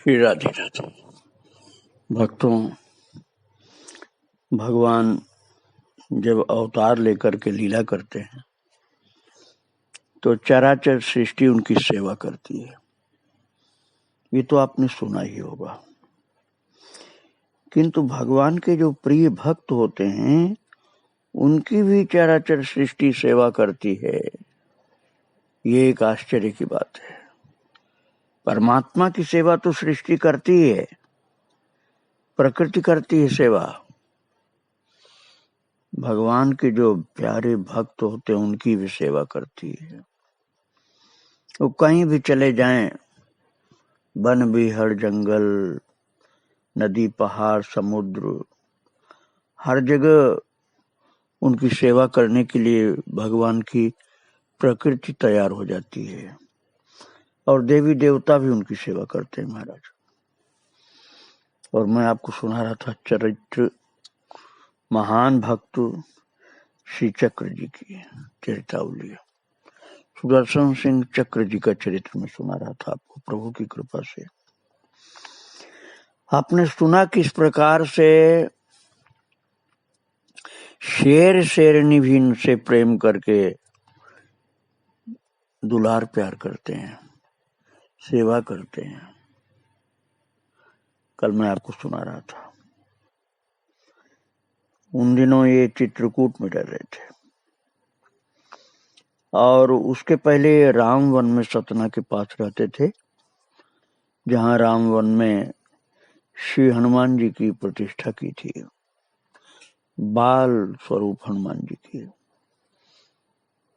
श्री राधे राधे। भक्तों, भगवान जब अवतार लेकर के लीला करते हैं तो चराचर सृष्टि उनकी सेवा करती है। ये तो आपने सुना ही होगा। किंतु भगवान के जो प्रिय भक्त होते हैं उनकी भी चराचर सृष्टि सेवा करती है। ये एक आश्चर्य की बात है। परमात्मा की सेवा तो सृष्टि करती है, प्रकृति करती है सेवा। भगवान के जो प्यारे भक्त होते हैं उनकी भी सेवा करती है। वो कहीं भी चले जाएं, वन बिहार जंगल, नदी पहाड़ समुद्र, हर जगह उनकी सेवा करने के लिए भगवान की प्रकृति तैयार हो जाती है और देवी देवता भी उनकी सेवा करते हैं महाराज। और मैं आपको सुना रहा था चरित्र महान भक्त श्री चक्र जी की चरितावली। सुदर्शन सिंह चक्र जी का चरित्र में सुना रहा था आपको प्रभु की कृपा से। आपने सुना किस प्रकार से शेर शेरनी भी इनसे प्रेम करके दुलार प्यार करते हैं, सेवा करते हैं। कल मैं आपको सुना रहा था। उन दिनों ये चित्रकूट में रह रहे थे और उसके पहले रामवन में सतना के पास रहते थे, जहां रामवन में श्री हनुमान जी की प्रतिष्ठा की थी, बाल स्वरूप हनुमान जी की,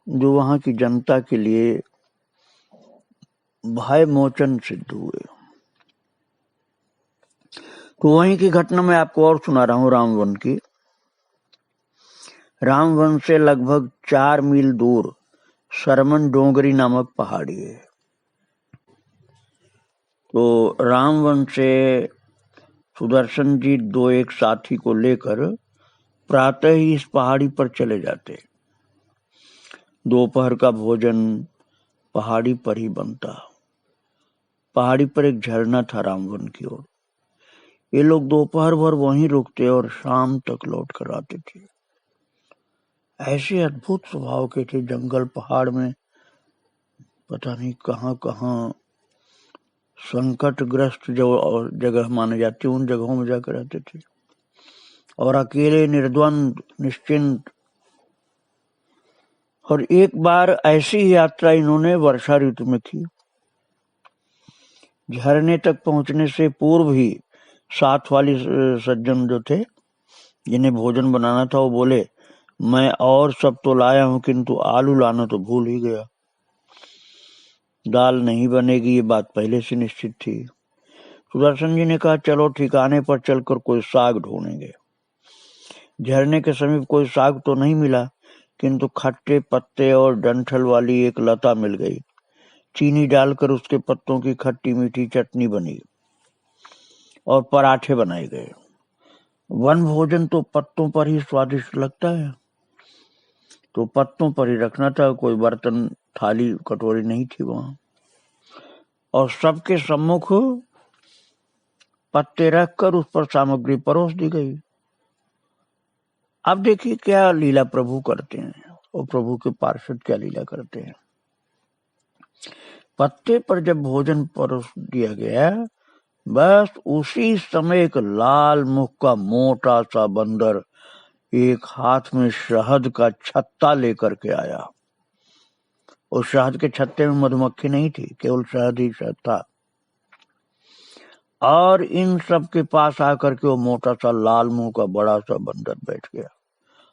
जो वहां की जनता के लिए भय मोचन सिद्ध हुए। तो वहीं की घटना मैं आपको और सुना रहा हूं रामवन की। रामवन से लगभग 4 मील दूर सरमन डोंगरी नामक पहाड़ी है। तो रामवन से सुदर्शन जी दो एक साथी को लेकर प्रातः ही इस पहाड़ी पर चले जाते। दोपहर का भोजन पहाड़ी पर ही बनता। पहाड़ी पर एक झरना था रामवन की ओर। ये लोग दोपहर भर वहीं रुकते और शाम तक लौट कर आते थे। ऐसे अद्भुत स्वभाव के थे। जंगल पहाड़ में पता नहीं कहां कहां संकटग्रस्त जो जगह माने जाती उन जगहों में जाकर रहते थे और अकेले निर्द्वंद निश्चिंत। और एक बार ऐसी यात्रा इन्होंने वर्षा ऋतु में की। झरने तक पहुंचने से पूर्व ही साथ वाली सज्जन जो थे जिन्हें भोजन बनाना था वो बोले, मैं और सब तो लाया हूं किंतु आलू लाना तो भूल ही गया। दाल नहीं बनेगी ये बात पहले से निश्चित थी। सुदर्शन जी ने कहा, चलो ठिकाने पर चलकर कोई साग ढूंढेंगे। झरने के समीप कोई साग तो नहीं मिला, किंतु खट्टे पत्ते और डंठल वाली एक लता मिल गई। चीनी डालकर उसके पत्तों की खट्टी मीठी चटनी बनी और पराठे बनाए गए। वन भोजन तो पत्तों पर ही स्वादिष्ट लगता है, तो पत्तों पर ही रखना था। कोई बर्तन थाली कटोरी नहीं थी वहां और सबके सम्मुख पत्ते रखकर उस पर सामग्री परोस दी गई। अब देखिए क्या लीला प्रभु करते हैं और प्रभु के पार्षद क्या लीला करते हैं। पत्ते पर जब भोजन परोस दिया गया, बस उसी समय एक लाल मुख का मोटा सा बंदर एक हाथ में शहद का छत्ता लेकर के आया। उस शहद के छत्ते में मधुमक्खी नहीं थी, केवल शहद ही शहद था। और इन सब के पास आकर के वो मोटा सा लाल मुंह का बड़ा सा बंदर बैठ गया।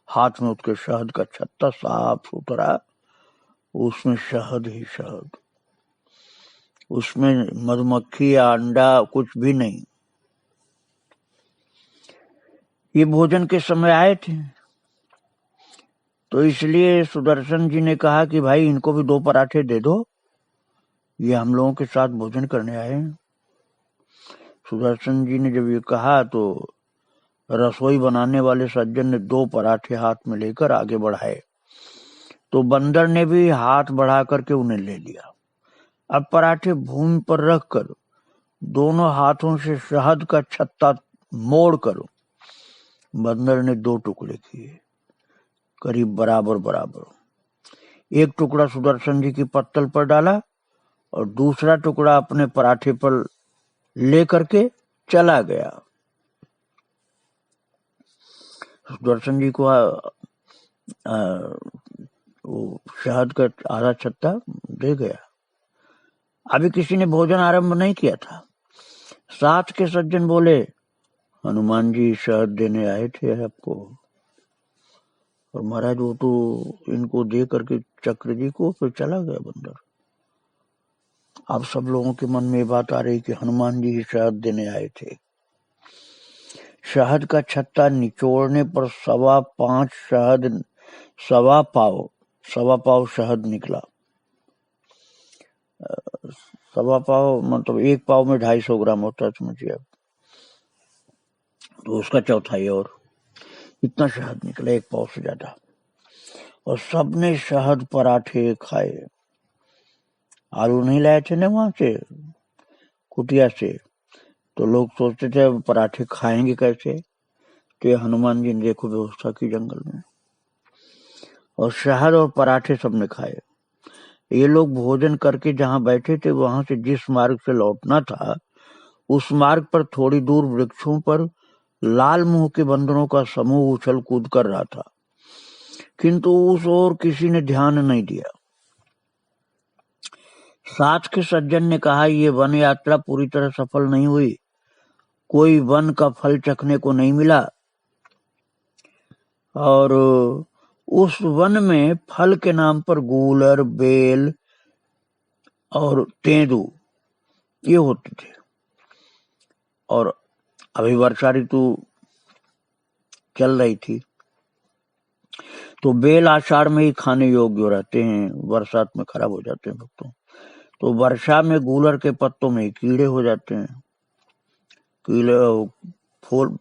हाथ में उसके शहद का छत्ता साफ सुथरा, उसमें शहद ही शहद, उसमें मधुमक्खी या अंडा कुछ भी नहीं। ये भोजन के समय आए थे, तो इसलिए सुदर्शन जी ने कहा कि भाई इनको भी 2 पराठे दे दो, ये हम लोगों के साथ भोजन करने आए हैं। सुदर्शन जी ने जब ये कहा तो रसोई बनाने वाले सज्जन ने 2 पराठे हाथ में लेकर आगे बढ़ाए, तो बंदर ने भी हाथ बढ़ा करके उन्हें ले लिया। अब पराठे भूमि पर रखकर दोनों हाथों से शहद का छत्ता मोड़कर बंदर ने 2 टुकड़े किए, करीब बराबर बराबर। एक टुकड़ा सुदर्शन जी की पत्तल पर डाला और दूसरा टुकड़ा अपने पराठे पर लेकर के चला गया। सुदर्शन जी को वो शहद का आधा छत्ता दे गया। अभी किसी ने भोजन आरंभ नहीं किया था। साथ के सज्जन बोले, हनुमान जी शहद देने आए थे आपको। और महाराज वो तो इनको दे करके चक्र जी को फिर चला गया बंदर। अब सब लोगों के मन में बात आ रही कि हनुमान जी ही शहद देने आए थे। शहद का छत्ता निचोड़ने पर 5.25 शहद, 1.25 पाव शहद निकला। 1.25 पाव मतलब 1 पाव में 250 ग्राम होता है, समझिए आप। तो उसका चौथाई और इतना शहद निकला, 1 पाव से ज्यादा। और सबने शहद पराठे खाए। आलू नहीं लाए थे ना वहां से कुटिया से, तो लोग सोचते थे अब पराठे खाएंगे कैसे। तो ये हनुमान जी ने देखो व्यवस्था की जंगल में, और शहद और पराठे सबने खाए। ये लोग भोजन करके जहां बैठे थे वहां से जिस मार्ग से लौटना था, उस मार्ग पर थोड़ी दूर वृक्षों पर लाल मुंह के बंदरों का समूह उछल कूद कर रहा था, किंतु उस ओर किसी ने ध्यान नहीं दिया। साथ के सज्जन ने कहा, ये वन यात्रा पूरी तरह सफल नहीं हुई, कोई वन का फल चखने को नहीं मिला। और उस वन में फल के नाम पर गूलर, बेल और तेंदू ये होते थे। और अभी वर्षा ऋतु चल रही थी, तो बेल आषाढ़ में ही खाने योग्य रहते हैं, बरसात में खराब हो जाते हैं भक्तों। तो वर्षा में गूलर के पत्तों में कीड़े हो जाते हैं। कीड़े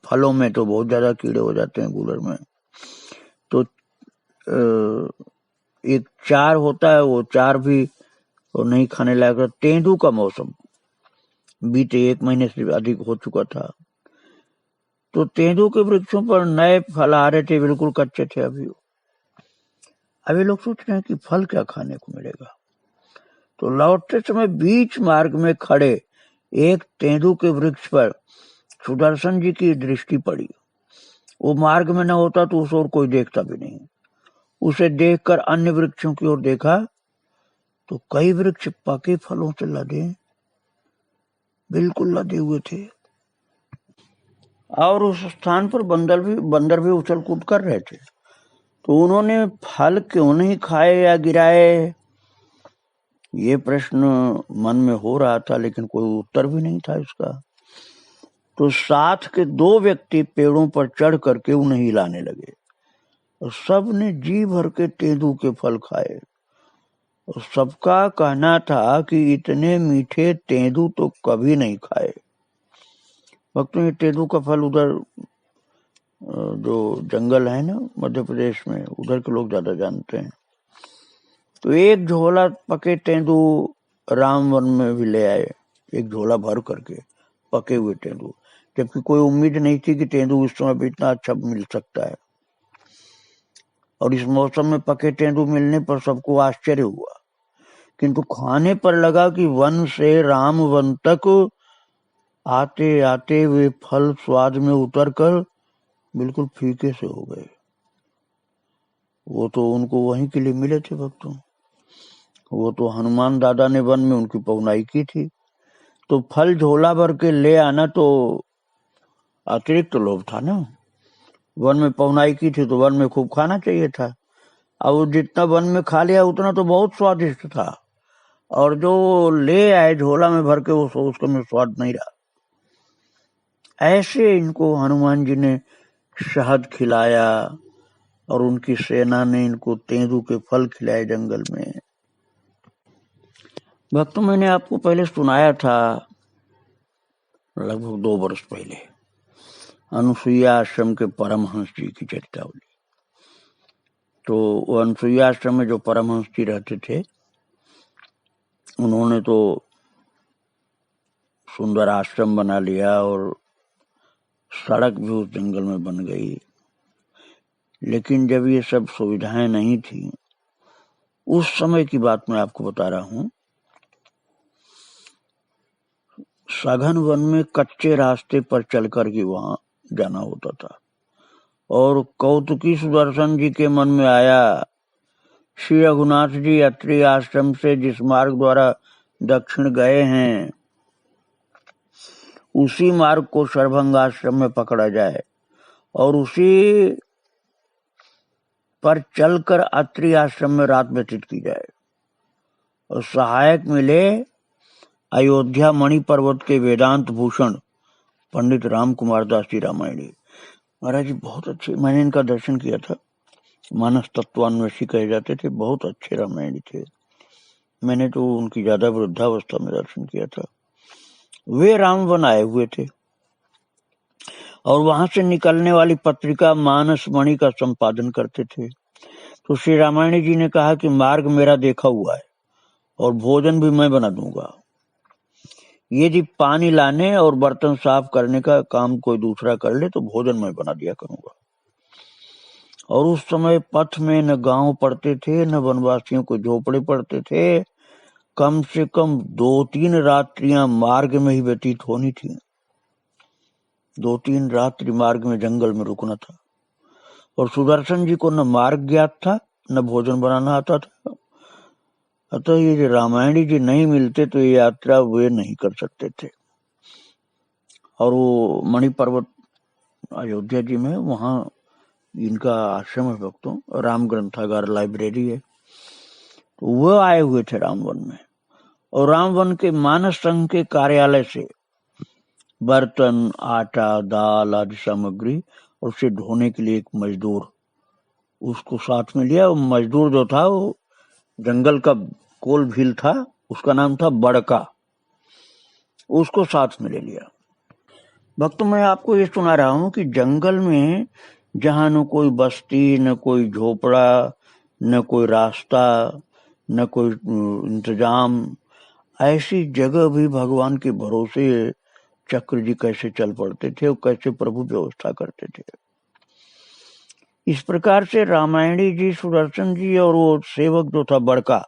फलों में तो बहुत ज्यादा कीड़े हो जाते हैं गूलर में। तो एक चार होता है, वो चार भी वो नहीं खाने लायक। तेंदू का मौसम बीते 1 महीने से अधिक हो चुका था, तो तेंदू के वृक्षों पर नए फल आ रहे थे, बिल्कुल कच्चे थे अभी लोग सोच रहे हैं कि फल क्या खाने को मिलेगा। तो लौटते समय बीच मार्ग में खड़े एक तेंदू के वृक्ष पर सुदर्शन जी की दृष्टि पड़ी। वो मार्ग में न होता तो उस ओर कोई देखता भी नहीं। उसे देखकर अन्य वृक्षों की ओर देखा तो कई वृक्ष पके फलों से लदे, बिल्कुल लदे हुए थे। और उस स्थान पर बंदर भी उछल कूद कर रहे थे। तो उन्होंने फल क्यों नहीं खाए या गिराए, ये प्रश्न मन में हो रहा था, लेकिन कोई उत्तर भी नहीं था इसका। तो साथ के 2 व्यक्ति पेड़ों पर चढ़ करके उन्हें हिलाने लगे, और सब ने जी भर के तेंदू के फल खाए। और सबका कहना था कि इतने मीठे तेंदू तो कभी नहीं खाए। वक्त में तेंदू का फल उधर जो जंगल है ना मध्य प्रदेश में, उधर के लोग ज्यादा जानते हैं। तो एक झोला पके तेंदू राम वन में भी ले आए, एक झोला भर करके पके हुए तेंदू, जबकि कोई उम्मीद नहीं थी कि तेंदू इस समय भी इतना अच्छा मिल सकता है। और इस मौसम में पके तेंदू मिलने पर सबको आश्चर्य हुआ, किंतु खाने पर लगा कि वन से राम वन तक आते आते वे फल स्वाद में उतरकर बिल्कुल फीके से हो गए। वो तो उनको वहीं के लिए मिले थे भक्तों, वो तो हनुमान दादा ने वन में उनकी पहुनाई की थी। तो फल झोला भर के ले आना तो अतिरिक्त लोभ था ना। वन में पहुनाई की थी तो वन में खूब खाना चाहिए था। अब जितना वन में खा लिया उतना तो बहुत स्वादिष्ट था, और जो ले आए झोला में भर के उसके में स्वाद नहीं रहा। ऐसे इनको हनुमान जी ने शहद खिलाया और उनकी सेना ने इनको तेंदू के फल खिलाए जंगल में। भक्तों, मैंने आपको पहले सुनाया था लगभग 2 वर्ष पहले अनुसुईया आश्रम के परमहंस जी की चरितावली। तो वो अनुसुईया आश्रम में जो परमहंस जी रहते थे, उन्होंने तो सुंदर आश्रम बना लिया और सड़क भी उस जंगल में बन गई। लेकिन जब ये सब सुविधाएं नहीं थी, उस समय की बात मैं आपको बता रहा हूं, सघन वन में कच्चे रास्ते पर चलकर के वहां जाना होता था। और कौतुकी सुदर्शन जी के मन में आया, श्री रघुनाथ जी अत्रि आश्रम से जिस मार्ग द्वारा दक्षिण गए हैं, उसी मार्ग को सरभंग आश्रम में पकड़ा जाए और उसी पर चलकर अत्रि आश्रम में रात व्यतीत की जाए। और सहायक मिले अयोध्या मणि पर्वत के वेदांत भूषण पंडित राम कुमार दास जी रामायणी। महाराज जी बहुत अच्छे, मैंने इनका दर्शन किया था, मानस तत्वान्वेषी कहे जाते थे, बहुत अच्छे रामायणी थे। मैंने तो उनकी ज्यादा वृद्धावस्था में दर्शन किया था। वे रामवन आए हुए थे और वहां से निकलने वाली पत्रिका मानस मणि का संपादन करते थे। तो श्री रामायणी जी ने कहा कि मार्ग मेरा देखा हुआ है और भोजन भी मैं बना दूंगा। यदि पानी लाने और बर्तन साफ करने का काम कोई दूसरा कर ले तो भोजन मैं बना दिया करूंगा। और उस समय पथ में न गांव पड़ते थे, न वनवासियों को झोपड़े पड़ते थे। कम से कम 2-3 रात्रियां मार्ग में ही व्यतीत होनी थी। 2-3 रात्रि मार्ग में जंगल में रुकना था। और सुदर्शन जी को न मार्ग ज्ञात था, न भोजन बनाना आता था। अतः ये रामायणी जी नहीं मिलते तो ये यात्रा वे नहीं कर सकते थे। और वो मणि पर्वत अयोध्या जी में, वहां इनका आश्रम है भक्तों, राम ग्रंथागार लाइब्रेरी है। तो वो आए हुए थे रामवन में। और रामवन के मानस संघ के कार्यालय से बर्तन, आटा, दाल आदि सामग्री और उसे ढोने के लिए एक मजदूर उसको साथ में लिया। वो मजदूर जो था वो जंगल का कोल भील था, उसका नाम था बड़का, उसको साथ में ले लिया। भक्तों मैं आपको ये सुना रहा हूं कि जंगल में जहां न कोई बस्ती, न कोई झोपड़ा, न कोई रास्ता, न कोई इंतजाम, ऐसी जगह भी भगवान के भरोसे चक्र जी कैसे चल पड़ते थे और कैसे प्रभु व्यवस्था करते थे। इस प्रकार से रामायणी जी, सुदर्शन जी और वो सेवक जो था बड़का,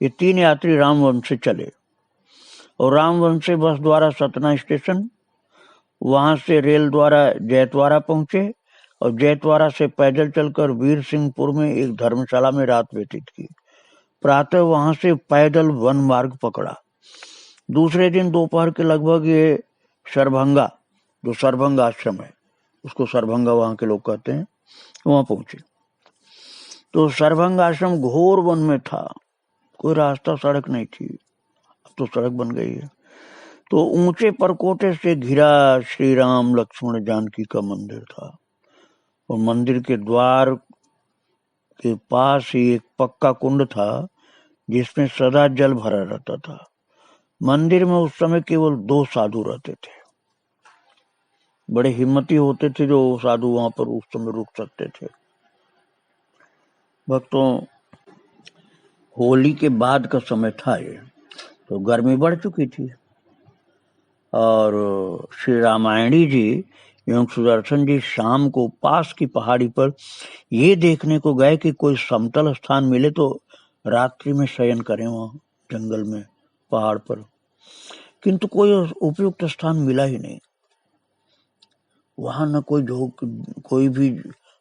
ये 3 यात्री रामवन से चले। और रामवन से बस द्वारा सतना स्टेशन, वहां से रेल द्वारा जैतवाड़ा पहुंचे और जैतवाड़ा से पैदल चलकर वीर सिंहपुर में एक धर्मशाला में रात व्यतीत की। प्रातः वहां से पैदल वन मार्ग पकड़ा। दूसरे दिन दोपहर के लगभग ये सरभंगा, जो सरभंग आश्रम है, उसको सरभंगा वहां के लोग कहते हैं, वहां पहुंचे। तो सरभंग आश्रम घोर वन में था, कोई रास्ता सड़क नहीं थी, अब तो सड़क बन गई है। तो ऊंचे परकोटे से घिरा श्री राम लक्ष्मण जानकी का मंदिर था। और मंदिर के द्वार के पास ही एक पक्का कुंड था जिसमें सदा जल भरा रहता था। मंदिर में उस समय केवल 2 साधु रहते थे। बड़े हिम्मती होते थे जो साधु वहां पर उस समय रुक सकते थे। भक्तों होली के बाद का समय था ये, तो गर्मी बढ़ चुकी थी और श्री रामायणी जी एवं सुदर्शन जी शाम को पास की पहाड़ी पर ये देखने को गए कि कोई समतल स्थान मिले तो रात्रि में शयन करें वहां जंगल में पहाड़ पर। किंतु कोई उपयुक्त स्थान मिला ही नहीं। वहां न कोई भी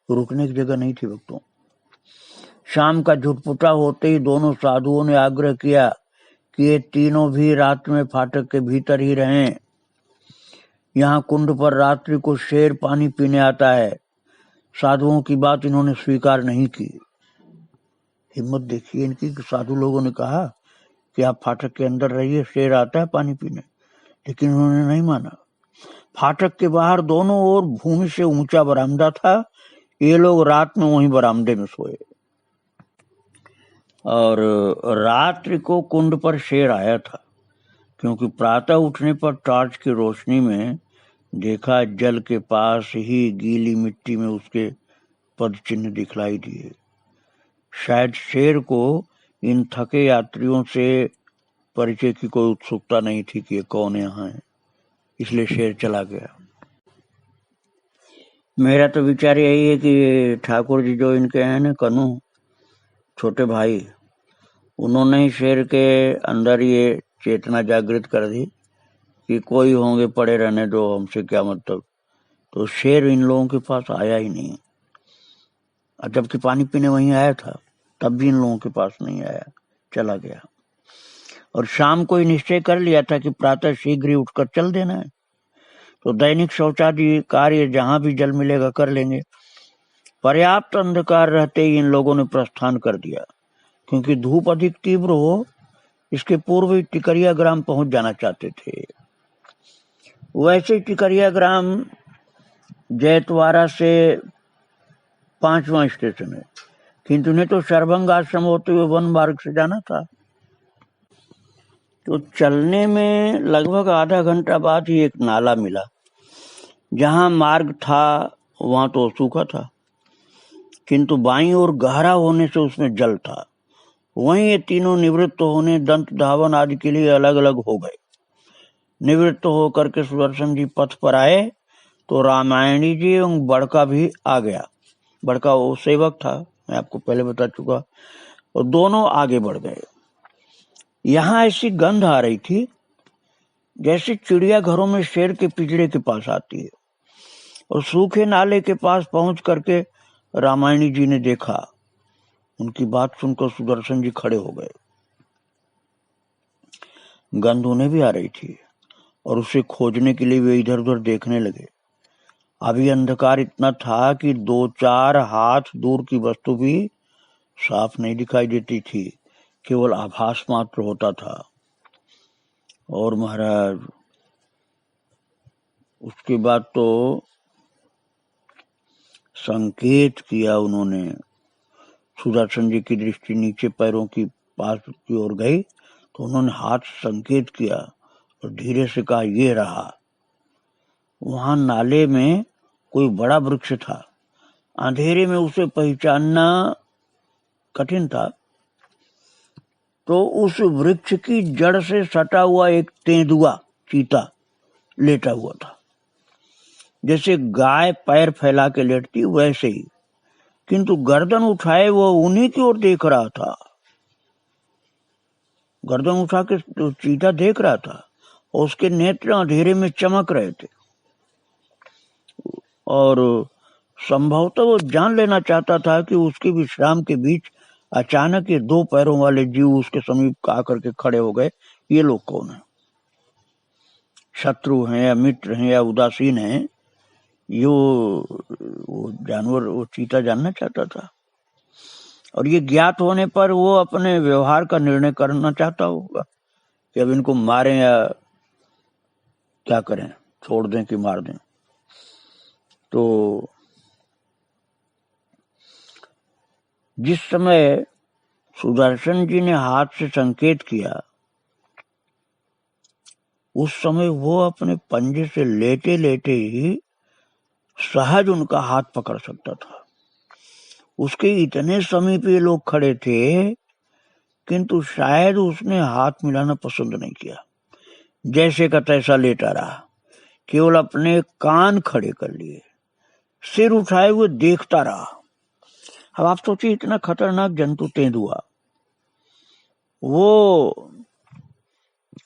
रुकने की जगह नहीं थी। भक्तों शाम का झुटपुटा होते ही दोनों साधुओं ने आग्रह किया कि ये तीनों भी रात में फाटक के भीतर ही रहें। यहाँ कुंड पर रात्रि को शेर पानी पीने आता है। साधुओं की बात इन्होंने स्वीकार नहीं की। हिम्मत देखिए इनकी। साधु लोगों ने कहा कि आप फाटक के अंदर रहिए, शेर आता है पानी पीने, लेकिन उन्होंने नहीं माना। फाटक के बाहर दोनों ओर भूमि से ऊंचा बरामदा था। ये लोग रात में वहीं बरामदे में सोए और रात्रि को कुंड पर शेर आया था, क्योंकि प्रातः उठने पर टॉर्च की रोशनी में देखा जल के पास ही गीली मिट्टी में उसके पद चिन्ह दिखलाई दिए। शायद शेर को इन थके यात्रियों से परिचय की कोई उत्सुकता नहीं थी कि ये कौन यहाँ है। इसलिए शेर चला गया। मेरा तो विचार यही है कि ठाकुर जी जो इनके हैं ना कन्हू छोटे भाई, उन्होंने ही शेर के अंदर ये चेतना जागृत कर दी कि कोई होंगे पड़े रहने दो, हमसे क्या मतलब। तो शेर इन लोगों के पास आया ही नहीं, और जबकि पानी पीने वहीं आया था तब भी इन लोगों के पास नहीं आया, चला गया। और शाम को ही निश्चय कर लिया था कि प्रातः शीघ्र ही उठकर चल देना है, तो दैनिक शौचादि कार्य जहां भी जल मिलेगा कर लेंगे। पर्याप्त अंधकार रहते ही इन लोगों ने प्रस्थान कर दिया, क्योंकि धूप अधिक तीव्र हो इसके पूर्व ही टिकरिया ग्राम पहुंच जाना चाहते थे। वैसे टिकरिया ग्राम जैतवाड़ा से 5वां स्टेशन है, किंतु उन्हें तो शरभंग आश्रम होते हुए वन मार्ग से जाना था। तो चलने में लगभग आधा घंटा बाद ही एक नाला मिला। जहां मार्ग था वहां तो सूखा था, किंतु बाईं ओर गहरा होने से उसमें जल था। वहीं ये तीनों निवृत्त होने दंत धावन आदि के लिए अलग अलग हो गए। निवृत्त होकर के सुदर्शन जी पथ पर आए तो रामायणी जी एवं बड़का भी आ गया। बड़का वो सेवक था, मैं आपको पहले बता चुका, और दोनों आगे बढ़ गए। यहाँ ऐसी गंध आ रही थी जैसे चिड़िया घरों में शेर के पिंजरे के पास आती है। और सूखे नाले के पास पहुंच करके रामायणी जी ने देखा। उनकी बात सुनकर सुदर्शन जी खड़े हो गए। गंध उन्हें भी आ रही थी और उसे खोजने के लिए वे इधर उधर देखने लगे। अभी अंधकार इतना था कि 2-4 हाथ दूर की वस्तु भी साफ नहीं दिखाई देती थी, केवल आभास मात्र होता था। और महाराज उसके बाद तो संकेत किया उन्होंने। सुदर्शन जी की दृष्टि नीचे पैरों की पास की ओर गई तो उन्होंने हाथ संकेत किया और धीरे से कहा, ये रहा। वहां नाले में कोई बड़ा वृक्ष था। अंधेरे में उसे पहचानना कठिन था। तो उस वृक्ष की जड़ से सटा हुआ एक तेंदुआ चीता लेटा हुआ था। जैसे गाय पैर फैला के लेटती वैसे ही, किंतु गर्दन उठाए वो उन्हीं की ओर देख रहा था। गर्दन उठा के तो चीता देख रहा था और उसके नेत्र अंधेरे में चमक रहे थे। और संभवतः वो जान लेना चाहता था कि उसके विश्राम के बीच अचानक ये 2 पैरों वाले जीव उसके समीप आकर के खड़े हो गए। ये लोग कौन है? शत्रु हैं या मित्र हैं या उदासीन हैं? ये वो जानवर, वो चीता जानना चाहता था। और ये ज्ञात होने पर वो अपने व्यवहार का निर्णय करना चाहता होगा कि अब इनको मारें या क्या करें, छोड़ दें कि मार दें। तो जिस समय सुदर्शन जी ने हाथ से संकेत किया, उस समय वो अपने पंजे से लेटे लेटे ही सहज उनका हाथ पकड़ सकता था। उसके इतने समीप ये लोग खड़े थे, किंतु शायद उसने हाथ मिलाना पसंद नहीं किया। जैसे का तैसा लेटा रहा, केवल अपने कान खड़े कर लिए, सिर उठाए हुए देखता रहा। अब आप सोचिए, इतना खतरनाक जंतु तेंदुआ, वो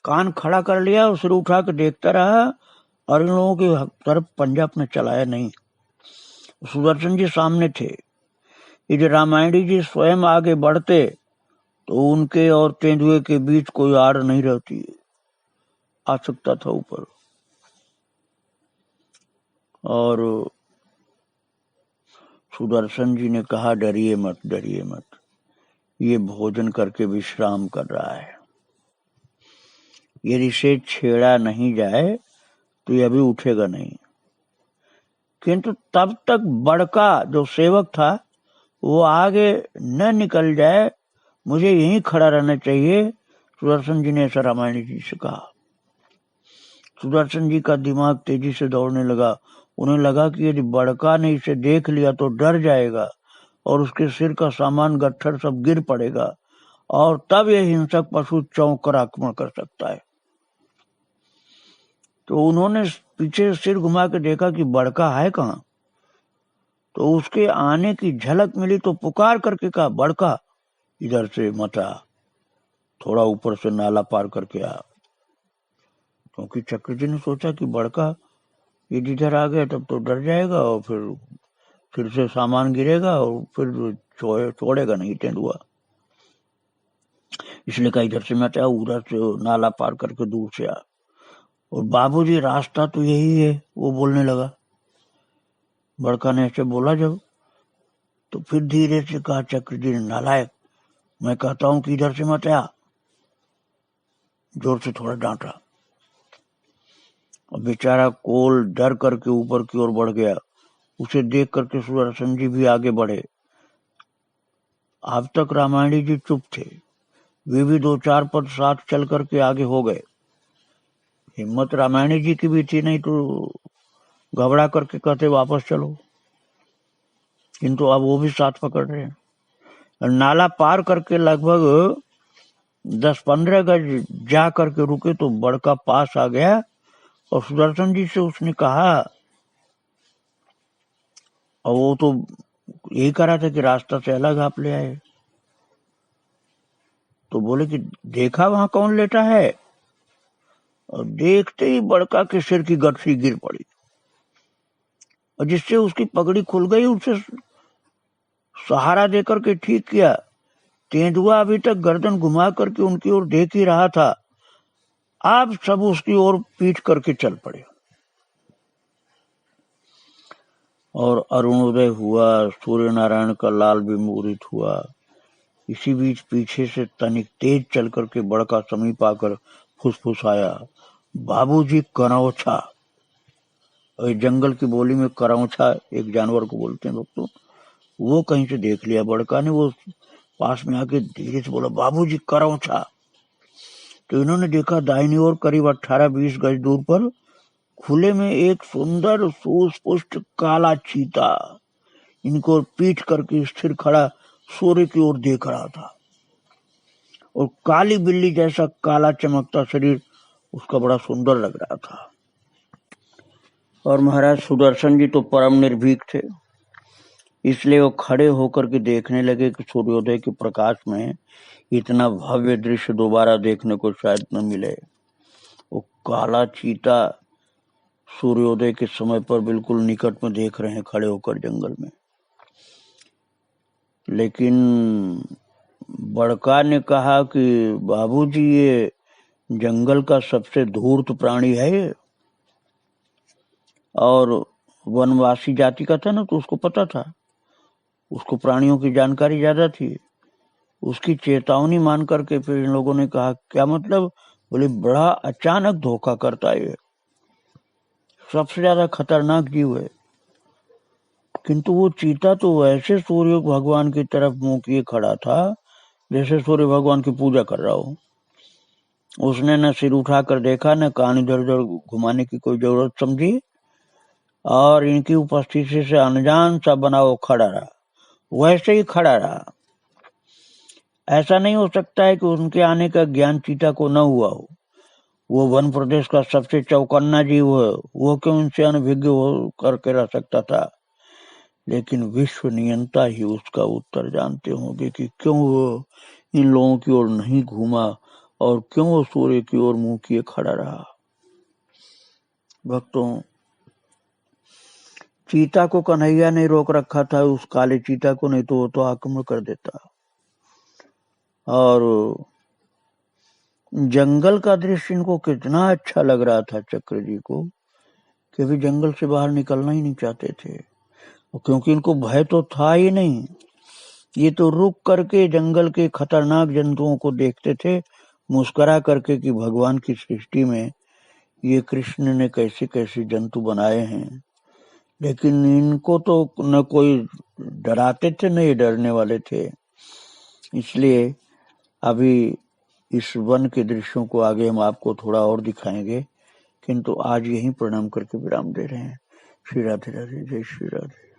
कान खड़ा कर लिया और सिर उठा के देखता रहा और इन लोगों की तरफ पंजा अपने चलाया नहीं। सुदर्शन जी सामने थे। यदि रामायणी जी स्वयं आगे बढ़ते तो उनके और तेंदुए के बीच कोई आड़ नहीं रहती, आ सकता था ऊपर। और सुदर्शन जी ने कहा, डरिए मत, डरिए मत, ये भोजन करके विश्राम कर रहा है। यदि इसे छेड़ा नहीं जाए तो ये अभी उठेगा नहीं। किंतु तब तक बड़का जो सेवक था वो आगे न निकल जाए, मुझे यहीं खड़ा रहना चाहिए। सुदर्शन जी ने ऐसा रामायणी जी से कहा। सुदर्शन जी का दिमाग तेजी से दौड़ने लगा। उन्हें लगा कि यदि बड़का ने इसे देख लिया तो डर जाएगा और उसके सिर का सामान गट्ठर सब गिर पड़ेगा और तब यह हिंसक पशु चौंक कर आक्रमण कर सकता है। तो उन्होंने पीछे सिर घुमा के देखा कि बड़का है कहाँ। तो उसके आने की झलक मिली तो पुकार करके कहा, बड़का इधर से मत आ, थोड़ा ऊपर से नाला पार करके आ। क्योंकि चक्र जी ने सोचा कि बड़का यदि इधर आ गया तब तो डर जाएगा और फिर से सामान गिरेगा और फिर छोड़ेगा नहीं तेंदुआ। इसलिए कहा इधर से मत आ, उधर से नाला पार करके दूर से आ। और बाबूजी रास्ता तो यही है, वो बोलने लगा। बड़का ने ऐसे बोला जब, तो फिर धीरे से कहा चक्र जी ने, नालायक, मैं कहता हूं कि इधर से मत आ। जोर से थोड़ा डांटा। और बेचारा कोल डर करके ऊपर की ओर बढ़ गया। उसे देख करके सुदर्शन जी भी आगे बढ़े। अब तक रामायणी जी चुप थे, वे भी 2-4 पद साथ चल करके आगे हो गए। हिम्मत रामायणी जी की भी थी, नहीं तो घबरा करके कहते वापस चलो, किंतु अब वो भी साथ पकड़ रहे हैं। नाला पार करके लगभग 10-15 गज जा करके रुके तो बड़का पास आ गया और सुदर्शन जी से उसने कहा, और वो तो यही कह रहा था कि रास्ता से अलग आप ले आए। तो बोले कि देखा वहां कौन लेटा है। और देखते ही बड़का के सिर की गठरी गिर पड़ी और जिससे उसकी पगड़ी खुल गई। उसे सहारा देकर के ठीक किया। तेंदुआ अभी तक गर्दन घुमा करके उनकी ओर देख ही रहा था, अब सब उसकी ओर पीट करके चल पड़े। और अरुणोदय हुआ, सूर्य नारायण का लाल भी मुहूर्त हुआ। इसी बीच पीछे से तनिक तेज चल करके बड़का समीप आकर फुसफुसाया, बाबूजी करौछा। और जंगल की बोली में करौछा एक जानवर को बोलते हैं दोस्तों। वो कहीं से देख लिया बड़का ने, वो पास में आके धीरे से बोला, बाबूजी करौछा। तो इन्होंने देखा दाहिनी ओर करीब 18-20 गज दूर पर खुले में एक सुंदर सुस्पष्ट काला चीता इनको पीठ करके स्थिर खड़ा सूर्य की ओर देख रहा था। और काली बिल्ली जैसा काला चमकता शरीर उसका बड़ा सुंदर लग रहा था। और महाराज सुदर्शन जी तो परम निर्भीक थे, इसलिए वो खड़े होकर के देखने लगे कि सूर्योदय के प्रकाश में इतना भव्य दृश्य दोबारा देखने को शायद न मिले। वो काला चीता सूर्योदय के समय पर बिल्कुल निकट में देख रहे हैं खड़े होकर जंगल में। लेकिन बड़का ने कहा कि बाबूजी ये जंगल का सबसे धूर्त प्राणी है ये। और वनवासी जाति का था ना, तो उसको पता था, उसको प्राणियों की जानकारी ज्यादा थी। उसकी चेतावनी मान करके फिर इन लोगों ने कहा, क्या मतलब? बोले बड़ा अचानक धोखा करता है, सबसे ज्यादा खतरनाक जीव है। किंतु वो चीता तो वैसे सूर्य भगवान की तरफ मुंह किए खड़ा था जैसे सूर्य भगवान की पूजा कर रहा हो। उसने न सिर उठाकर देखा, न कान इधर उधर घुमाने की कोई जरूरत समझी, और इनकी उपस्थिति से अनजान सा बना वो खड़ा रहा, वैसे ही खड़ा रहा। ऐसा नहीं हो सकता है कि उनके आने का ज्ञान चीता को न हुआ हो। वो वन प्रदेश का सबसे चौकन्ना जीव है, वो क्यों इनसे अनभिज्ञ हो करके रह सकता था? लेकिन विश्व नियंता ही उसका उत्तर जानते होंगे कि क्यों वो इन लोगों की ओर नहीं घूमा और क्यों वो सूर्य की ओर मुंह किए खड़ा रहा। भक्तों, चीता को कन्हैया ने रोक रखा था, उस काले चीता को, नहीं तो वो तो आक्रमण कर देता। और जंगल का दृश्य इनको कितना अच्छा लग रहा था चक्र जी को कि अभी जंगल से बाहर निकलना ही नहीं चाहते थे, क्योंकि इनको भय तो था ही नहीं। ये तो रुक करके जंगल के खतरनाक जंतुओं को देखते थे, मुस्कुरा करके कि भगवान की सृष्टि में ये कृष्ण ने कैसे कैसे जंतु बनाए हैं। लेकिन इनको तो न कोई डराते थे न ये डरने वाले थे। इसलिए अभी इस वन के दृश्यों को आगे हम आपको थोड़ा और दिखाएंगे, किंतु आज यहीं प्रणाम करके विराम दे रहे हैं। श्री राधे राधे, जय श्री राधे।